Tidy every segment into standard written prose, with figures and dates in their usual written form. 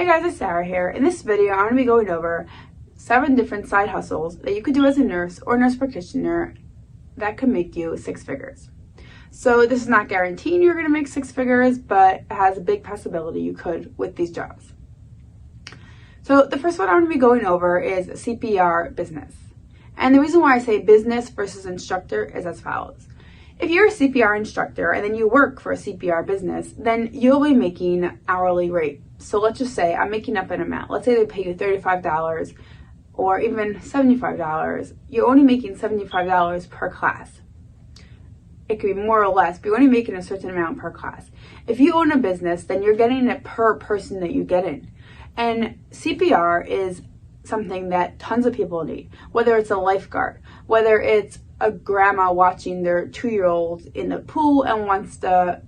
Hey guys, it's Sarah here. In this video, I'm going to be going over 7 different side hustles that you could do as a nurse or nurse practitioner that could make you 6 figures. So this is not guaranteeing you're going to make 6 figures, but it has a big possibility you could with these jobs. So the first one I'm going to be going over is CPR Business. And the reason why I say business versus instructor is as follows. If you're a CPR instructor and then you work for a CPR business, then you'll be making hourly rate. So let's just say I'm making up an amount. Let's say they pay you $35 or even $75. You're only making $75 per class. It could be more or less, but you're only making a certain amount per class. If you own a business, then you're getting it per person that you get in. And CPR is something that tons of people need, whether it's a lifeguard, whether it's a grandma watching their 2-year-old in the pool and wants to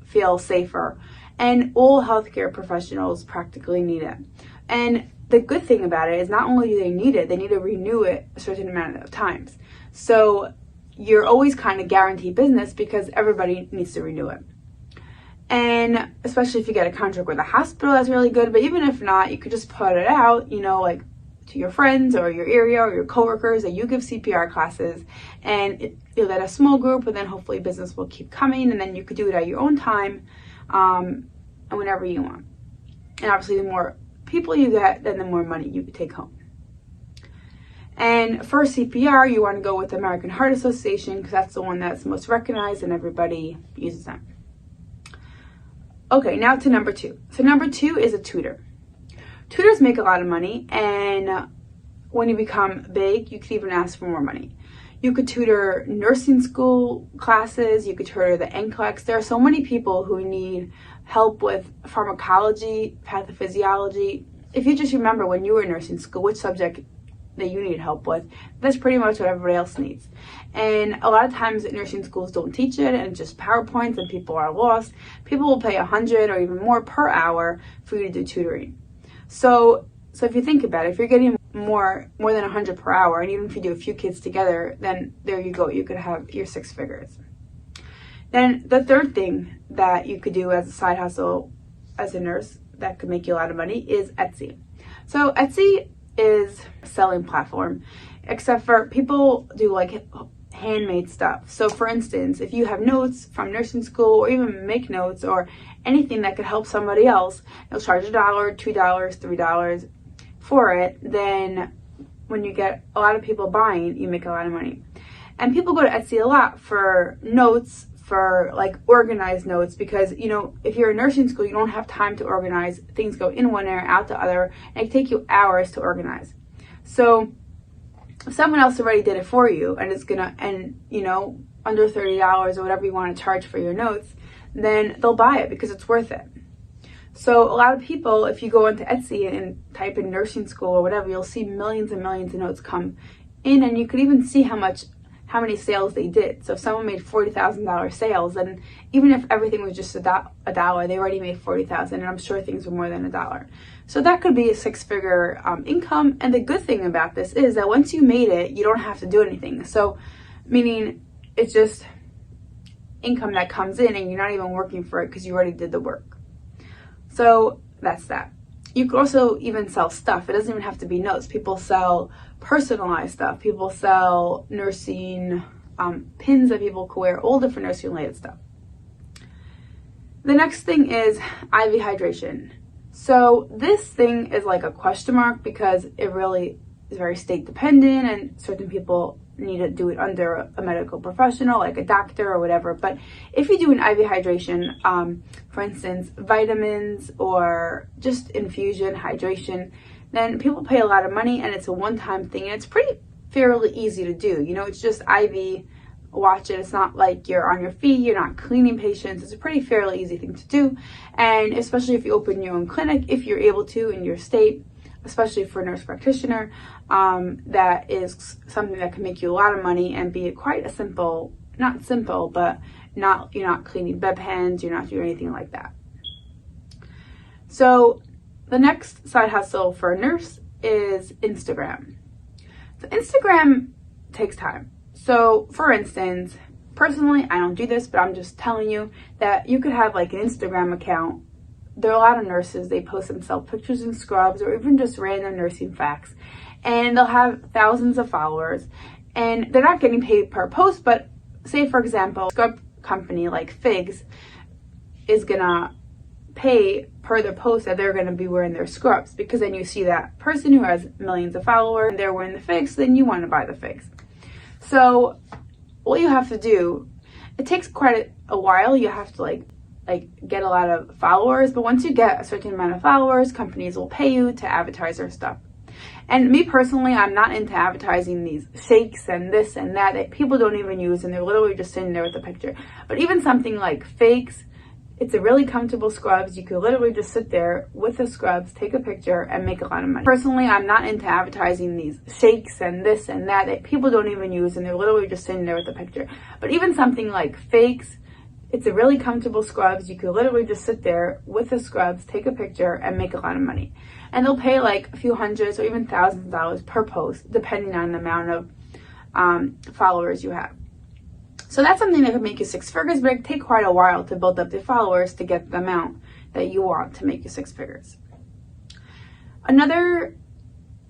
feel safer. And all healthcare professionals practically need it. And the good thing about it is not only do they need it, they need to renew it a certain amount of times. So you're always kind of guaranteed business because everybody needs to renew it. And especially if you get a contract with a hospital, that's really good. But even if not, you could just put it out, like to your friends or your area or your coworkers that you give CPR classes, and you'll get a small group, and then hopefully business will keep coming, and then you could do it at your own time, and whenever you want. And obviously the more people you get, then the more money you could take home. And for CPR, you want to go with the American Heart Association because that's the one that's most recognized and everybody uses them. Okay, now to number 2. So number 2 is a tutor. Tutors make a lot of money, and when you become big, you could even ask for more money. You could tutor nursing school classes, you could tutor the NCLEX. There are so many people who need help with pharmacology, pathophysiology. If you just remember when you were in nursing school, which subject that you need help with, that's pretty much what everybody else needs. And a lot of times nursing schools don't teach it, and it's just PowerPoints and people are lost. People will pay $100 or even more per hour for you to do tutoring. So if you think about it, if you're getting more than $100 per hour, and even if you do a few kids together, then there you go, you could have your 6 figures. Then the third thing that you could do as a side hustle as a nurse that could make you a lot of money is Etsy. So Etsy is a selling platform, except for people do like handmade stuff. So for instance, if you have notes from nursing school or even make notes or anything that could help somebody else, you'll charge $1, $2, $3 for it. Then when you get a lot of people buying, you make a lot of money. And people go to Etsy a lot for notes, for like organized notes, because if you're in nursing school, you don't have time to organize. Things go in one ear, out the other, and it take you hours to organize. So if someone else already did it for you, and it's under $30 or whatever you want to charge for your notes, then they'll buy it because it's worth it. So a lot of people, if you go into Etsy and type in nursing school or whatever, you'll see millions and millions of notes come in, and you could even see how many sales they did. So if someone made $40,000 sales, then even if everything was just a dollar, they already made $40,000, and I'm sure things were more than $1. So that could be a 6-figure income. And the good thing about this is that once you made it, you don't have to do anything. So meaning it's just income that comes in, and you're not even working for it because you already did the work. So that's that. You could also even sell stuff. It doesn't even have to be notes. People sell personalized stuff. People sell nursing pins that people could wear, all different nursing related stuff. The next thing is IV hydration. So this thing is like a question mark because it really is very state dependent, and certain people need to do it under a medical professional like a doctor or whatever. But if you do an IV hydration, for instance, vitamins or just infusion hydration, then people pay a lot of money, and it's a one-time thing, and it's pretty fairly easy to do. It's just IV, watch it. It's not like you're on your feet, you're not cleaning patients. It's a pretty fairly easy thing to do. And especially if you open your own clinic, if you're able to in your state, especially for a nurse practitioner, that is something that can make you a lot of money and be quite a simple, not simple, but you're not cleaning bedpans, you're not doing anything like that. So the next side hustle for a nurse is Instagram. So Instagram takes time. So for instance, personally, I don't do this, but I'm just telling you that you could have like an Instagram account there are a lot of nurses, they post themselves pictures in scrubs or even just random nursing facts, and they'll have thousands of followers, and they're not getting paid per post. But say, for example, a scrub company like Figs is gonna pay per the post that they're gonna be wearing their scrubs, because then you see that person who has millions of followers and they're wearing the Figs, then you want to buy the Figs. So what you have to do, it takes quite a while. You have to like get a lot of followers, but once you get a certain amount of followers, companies will pay you to advertise their stuff. And me personally, I'm not into advertising these shakes and this and that people don't even use, and they're literally just sitting there with a picture. But even something like Fakes, it's a really comfortable scrubs. You could literally just sit there with the scrubs, take a picture, and make a lot of money. Personally, I'm not into advertising these shakes and this and that people don't even use, and they're literally just sitting there with a picture. But even something like Fakes, it's a really comfortable scrubs. You could literally just sit there with the scrubs, take a picture, and make a lot of money. And they'll pay like a few hundreds or even thousands of dollars per post, depending on the amount of followers you have. So that's something that could make you six figures, but it can take quite a while to build up the followers to get the amount that you want to make you six figures. Another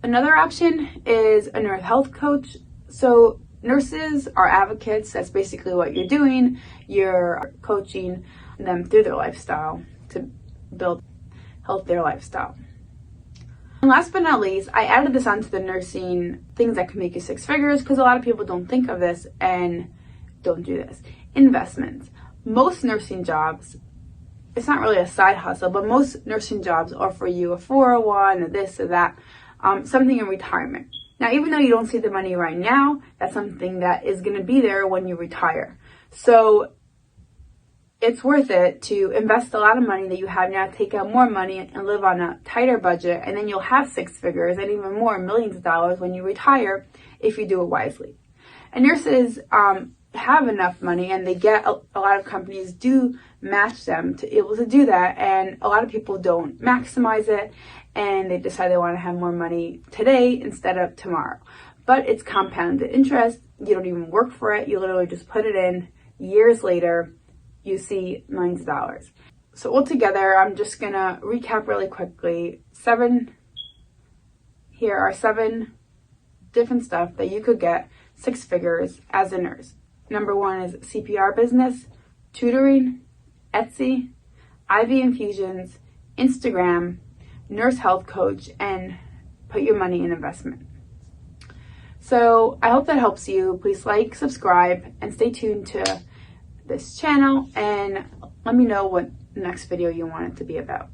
option is a nurse health coach. So nurses are advocates. That's basically what you're doing. You're coaching them through their lifestyle to build healthier lifestyle. And last but not least, I added this onto the nursing things that can make you six figures, because a lot of people don't think of this and don't do this. Investments. Most nursing jobs, it's not really a side hustle, but most nursing jobs offer you a 401, or this or that, something in retirement. Now, even though you don't see the money right now, that's something that is going to be there when you retire. So it's worth it to invest a lot of money that you have now, take out more money and live on a tighter budget, and then you'll have six figures and even more, millions of dollars when you retire, if you do it wisely. And nurses have enough money, and they get a lot of companies do match them to be able to do that, and a lot of people don't maximize it, and they decide they want to have more money today instead of tomorrow. But it's compounded interest. You don't even work for it. You literally just put it in. Years later, you see millions of dollars. So altogether, I'm just gonna recap really quickly. Here are 7 different stuff that you could get six figures as a nurse. Number 1 is CPR Business, Tutoring, Etsy, IV infusions, Instagram, nurse health coach, and put your money in investment. So I hope that helps you. Please like, subscribe, and stay tuned to this channel, and let me know what next video you want it to be about.